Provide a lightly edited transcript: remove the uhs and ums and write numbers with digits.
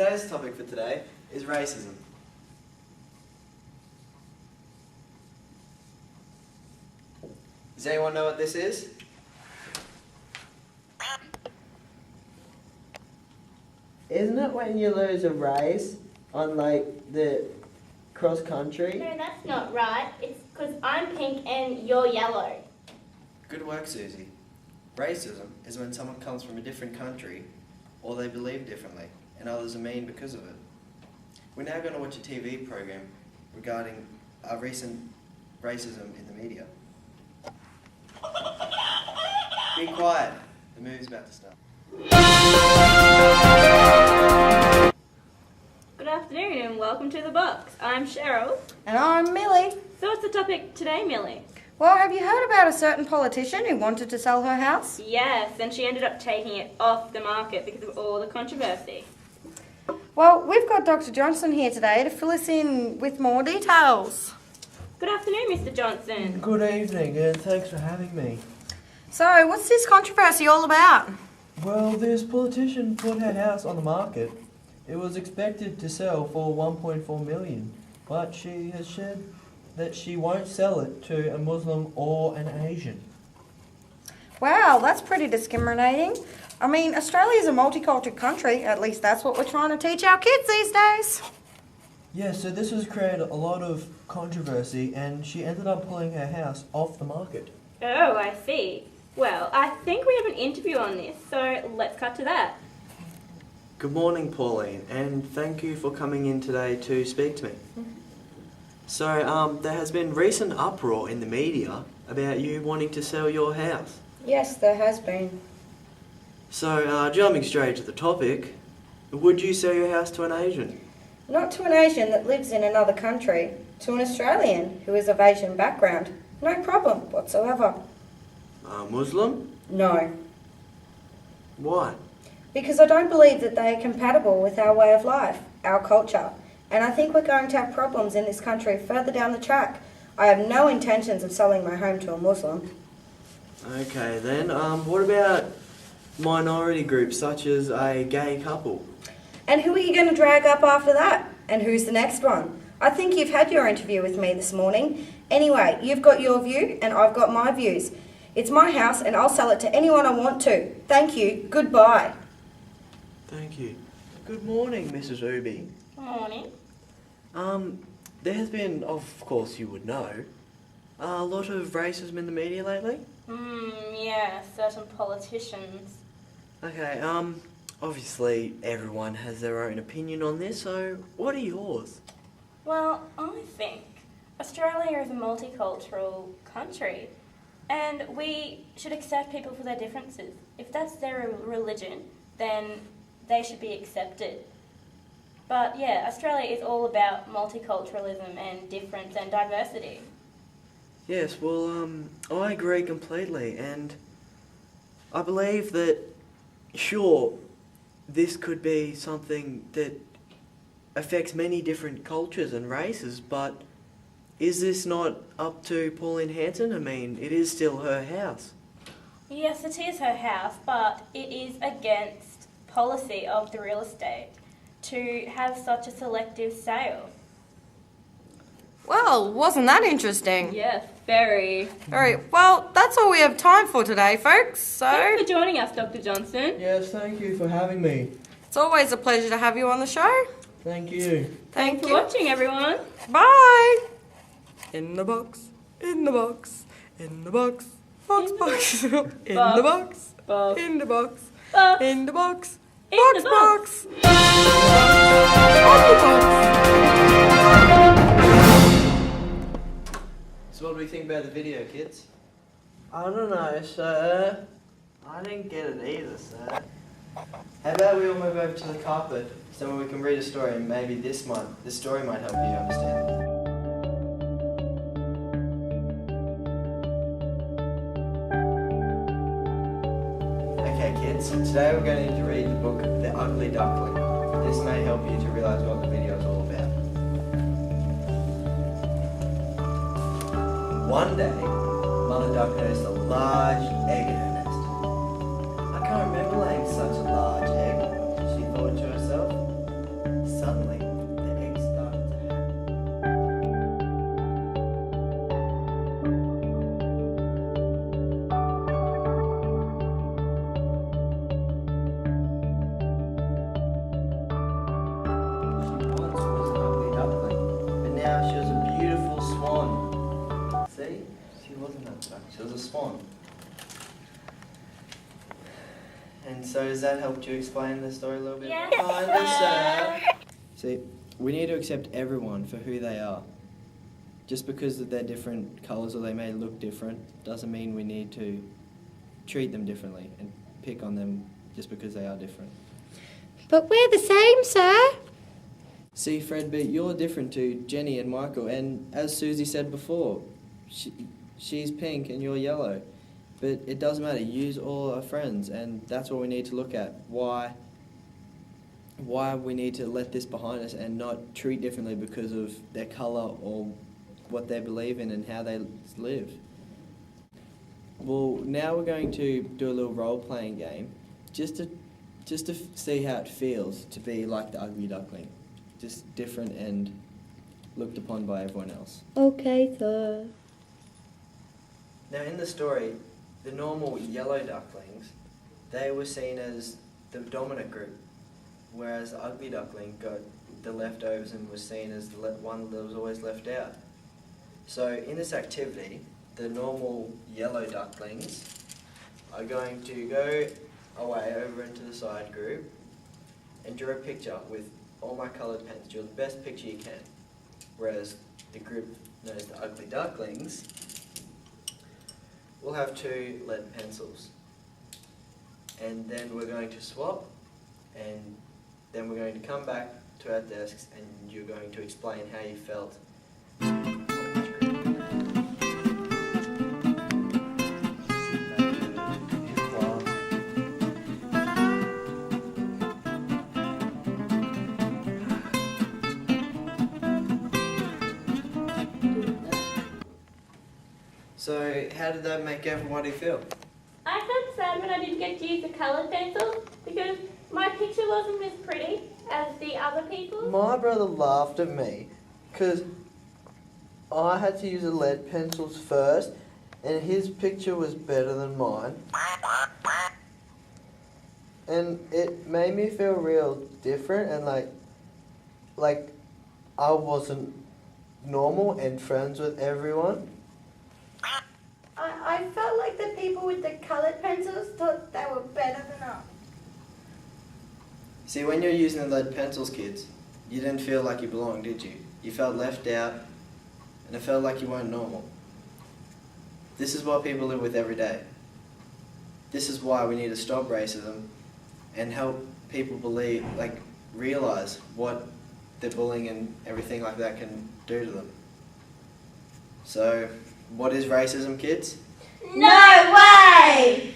today's topic for today is racism. Does anyone know what this is? Isn't it when you lose a race on the cross country? No, that's not right. It's because I'm pink and you're yellow. Good work, Susie. Racism is when someone comes from a different country or they believe differently and others are mean because of it. We're now going to watch a TV program regarding recent racism in the media. Be quiet. The movie's about to start. Good afternoon and welcome to The Box. I'm Cheryl. And I'm Millie. So what's the topic today, Millie? Well, have you heard about a certain politician who wanted to sell her house? Yes, and she ended up taking it off the market because of all the controversy. Well, we've got Dr. Johnson here today to fill us in with more details. Good afternoon, Mr. Johnson. Good evening, and thanks for having me. So, what's this controversy all about? Well, this politician put her house on the market. It was expected to sell for $1.4 million, but she has said that she won't sell it to a Muslim or an Asian. Wow, that's pretty discriminating. I mean, Australia's a multicultural country. At least that's what we're trying to teach our kids these days. Yeah, so this has created a lot of controversy, and she ended up pulling her house off the market. Oh, I see. Well, I think we have an interview on this, so let's cut to that. Good morning, Pauline, and thank you for coming in today to speak to me. So, there has been recent uproar in the media about you wanting to sell your house. Yes, there has been. So, jumping straight to the topic, would you sell your house to an Asian? Not to an Asian that lives in another country. To an Australian who is of Asian background. No problem whatsoever. A Muslim? No. Why? Because I don't believe that they are compatible with our way of life, our culture. And I think we're going to have problems in this country further down the track. I have no intentions of selling my home to a Muslim. Okay then, what about minority groups such as a gay couple? And who are you going to drag up after that? And who's the next one? I think you've had your interview with me this morning. Anyway, you've got your view and I've got my views. It's my house and I'll sell it to anyone I want to. Thank you. Goodbye. Thank you. Good morning, Mrs. Ubi. Good morning. There has been, of course you would know, a lot of racism in the media lately. Yeah, certain politicians. Okay, obviously everyone has their own opinion on this, so what are yours? Well, I think Australia is a multicultural country and we should accept people for their differences. If that's their religion, then they should be accepted. But yeah, Australia is all about multiculturalism and difference and diversity. Yes, well, I agree completely, and I believe that, sure, this could be something that affects many different cultures and races, but is this not up to Pauline Hanson? I mean, it is still her house. Yes, it is her house, but it is against policy of the real estate to have such a selective sale. Well, wasn't that interesting? Yes, very. Very well, that's all we have time for today, folks. So, Thanks for joining us, Dr. Johnson. Yes, thank you for having me. it's always a pleasure to have you on the show. Thank you. Thanks for watching, everyone. Bye. In the box, in the box, in the box, box, box, in the box, Box. in the box, Box. in the box, In box, the box, on the box. So what do we think about the video, kids? I don't know, sir. I didn't get it either, sir. How about we all move over to the carpet so we can read a story and maybe this story might help you understand. Okay kids, today we're going to read the book The Ugly Duckling. This may help you to realise what the video is all about. One day, Mother Duck noticed a large egg in her nest. I can't remember laying such a large egg, she thought to herself. She wasn't that duck. She was a swan. And so does that help you explain the story a little bit? Yes, Kindly, sir. See, we need to accept everyone for who they are. Just because they're different colours or they may look different doesn't mean we need to treat them differently and pick on them just because they are different. But we're the same, sir. See, Fredbeat, you're different to Jenny and Michael, and as Susie said before, she's pink and you're yellow. But it doesn't matter, you all are friends, and that's what we need to look at. Why we need to let this behind us and not treat differently because of their colour or what they believe in and how they live. Well, now we're going to do a little role-playing game, just to see how it feels to be like the ugly duckling, just different and looked upon by everyone else. Okay, sir. Now, in the story, the normal yellow ducklings, they were seen as the dominant group, whereas the ugly duckling got the leftovers and was seen as the one that was always left out. So in this activity, the normal yellow ducklings are going to go away over into the side group and draw a picture with all my coloured pens. Draw the best picture you can. Whereas the group known as the ugly ducklings will have 2 lead pencils. And then we're going to swap, and then we're going to come back to our desks and you're going to explain how you felt. So, how did that make everybody feel? I felt sad when I didn't get to use the coloured pencil because my picture wasn't as pretty as the other people's. My brother laughed at me because I had to use the lead pencils first and his picture was better than mine. And it made me feel real different and like I wasn't normal and friends with everyone. I felt like the people with the coloured pencils thought they were better than us. See, when you're using the lead pencils, kids, you didn't feel like you belonged, did you? You felt left out and it felt like you weren't normal. This is what people live with every day. This is why we need to stop racism and help people realise what the bullying and everything like that can do to them. So, what is racism, kids? No way!